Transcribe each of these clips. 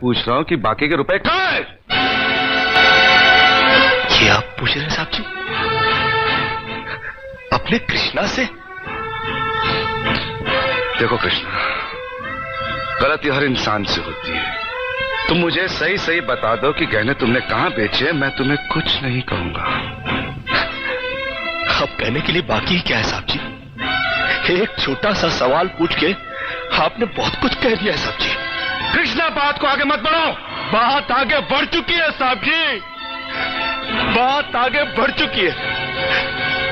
पूछ रहा हूँ कि बाकी के रुपए कहाँ हैं? ये आप पूछ रहे हैं साहब जी अपने कृष्णा से? देखो कृष्णा, गलती हर इंसान से होती है। तुम मुझे सही सही बता दो कि गहने तुमने कहाँ बेचे, मैं तुम्हें कुछ नहीं कहूंगा। अब कहने के लिए बाकी ही क्या है साहब जी? एक छोटा सा सवाल पूछ के आपने बहुत कुछ कह दिया है साहब जी। कृष्णा, बात को आगे मत बढ़ाओ। बात आगे बढ़ चुकी है साहब जी, बात आगे बढ़ चुकी है।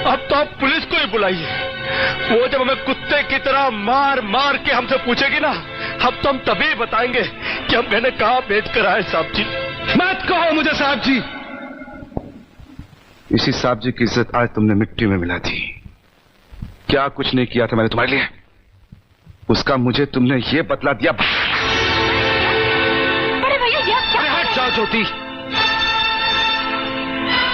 अब तो आप पुलिस को ही बुलाइए। वो जब हमें कुत्ते की तरह मार मार के हमसे पूछेगी ना, अब तो हम तभी बताएंगे कि हम मैंने कहा बेच कर आए साहब जी। मत कहो मुझे साहब जी। इसी साहब जी की इज्जत आज तुमने मिट्टी में मिला दी। क्या कुछ नहीं किया था मैंने तुम्हारे लिए, उसका मुझे तुमने ये बतला दिया। बड़े भैया ये क्या? अरे हट जाओ ज्योति।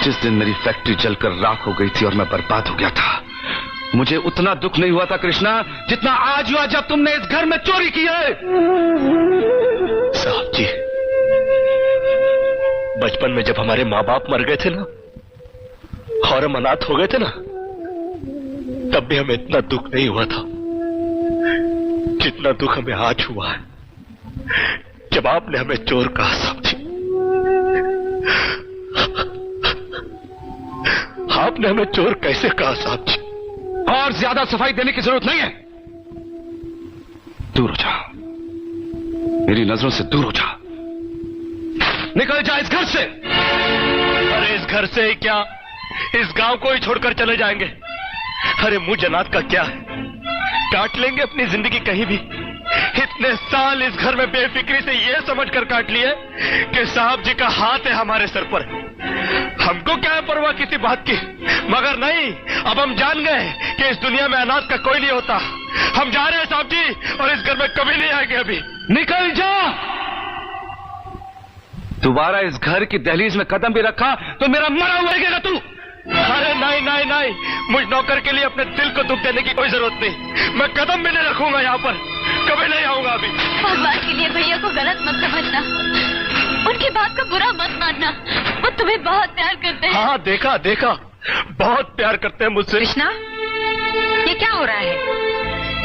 जिस दिन मेरी फैक्ट्री जलकर राख हो गई थी और मैं बर्बाद हो गया था, मुझे उतना दुख नहीं हुआ था कृष्णा जितना आज हुआ जब तुमने इस घर में चोरी की है। साहब जी, बचपन में जब हमारे माँ बाप मर गए थे ना और हम अनाथ हो गए थे ना, तब भी हमें इतना दुख नहीं हुआ था जितना दुख हमें आज हुआ है जब आपने हमें चोर कहा साहब जी। आपने हमें चोर कैसे कहा साहब जी? और ज्यादा सफाई देने की जरूरत नहीं है। दूर हो जा, मेरी नजरों से दूर हो जा। निकल जा इस घर से। अरे इस घर से ही क्या, इस गांव को ही छोड़कर चले जाएंगे। अरे मुझ अनाथ का क्या है, काट लेंगे अपनी जिंदगी कहीं भी। इतने साल इस घर में बेफिक्री से ये समझकर काट लिए कि साहब जी का हाथ है हमारे सर पर। हमको क्या है परवाह किसी बात की, मगर नहीं, अब हम जान गए कि इस दुनिया में अनाथ का कोई नहीं होता। हम जा रहे हैं साहब जी और इस घर में कभी नहीं आएंगे। अभी निकल जा। दोबारा इस घर की दहलीज में कदम भी रखा तो मेरा मरा हुआ लगेगा तू। अरे नहीं नहीं नहीं, मुझ नौकर के लिए अपने दिल को दुख देने की कोई जरूरत नहीं। मैं कदम भी नहीं रखूंगा यहाँ पर, कभी नहीं आऊंगा अभी। भगवान के लिए भैया को गलत मत समझना, उनकी बात को बुरा मत मानना। वो तुम्हें बहुत प्यार करते हैं। हाँ देखा देखा, बहुत प्यार करते हैं मुझसे। कृष्णा, ये क्या हो रहा है?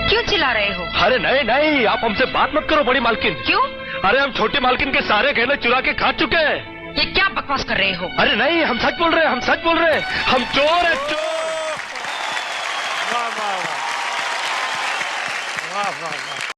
क्यों चिल्ला रहे हो? अरे नहीं नहीं, आप हमसे बात मत करो बड़ी मालकिन। क्यों? अरे हम छोटी मालकिन के सारे गहने चुरा के खा चुके हैं। ये क्या बकवास कर रहे हो? अरे नहीं, हम सच बोल रहे हैं, हम सच बोल रहे हैं। हम चोर हैं, चोर। वाह वाह वाह वाह वाह।